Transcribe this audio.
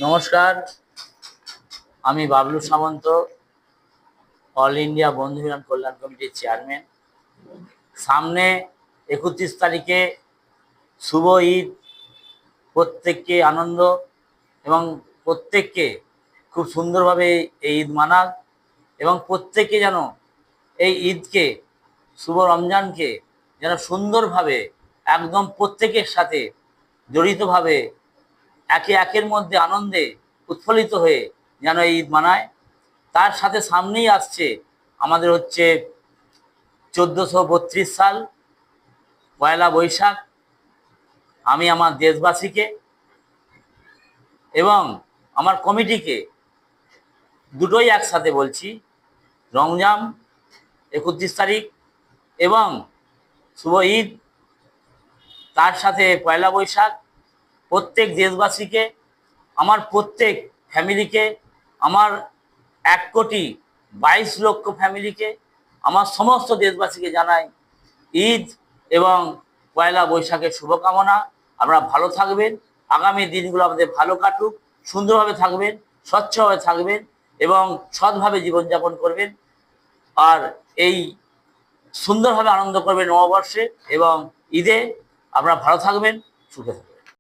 নমস্কার, আমি বাবলু সামন্ত, all India বন্ধু মিলন কল্যাণ কমিটির চেয়ারম্যান। সামনে 31 তারিখে শুভ ঈদ। প্রত্যেককে আনন্দ এবং প্রত্যেককে খুব সুন্দরভাবে এই ঈদ মানাক এবং প্রত্যেকে যেন এই ঈদকে, শুভ রমজানকে যেন সুন্দরভাবে একদম প্রত্যেকের সাথে জড়িতভাবে একে একের মধ্যে আনন্দে উৎফুল্লিত হয়ে যেন এই ঈদ মানায়। তার সাথে সামনেই আসছে আমাদের হচ্ছে 1432 সাল, পয়লা বৈশাখ। আমি আমার দেশবাসীকে এবং আমার কমিটিকে দুটোই একসাথে বলছি, রমজান 31 তারিখ এবং শুভ ঈদ, তার সাথে পয়লা বৈশাখ। প্রত্যেক দেশবাসীকে, আমার প্রত্যেক ফ্যামিলিকে, আমার 1,22,00,000 ফ্যামিলিকে, আমার সমস্ত দেশবাসীকে জানাই ঈদ এবং পয়লা বৈশাখের শুভকামনা। আপনারা ভালো থাকবেন, আগামী দিনগুলো আমাদের ভালো কাটুক, সুন্দরভাবে থাকবেন, স্বচ্ছভাবে থাকবেন এবং সৎভাবে জীবনযাপন করবেন। আর এই সুন্দরভাবে আনন্দ করবেন নববর্ষে এবং ঈদে। আপনারা ভালো থাকবেন, সুখে থাকবেন।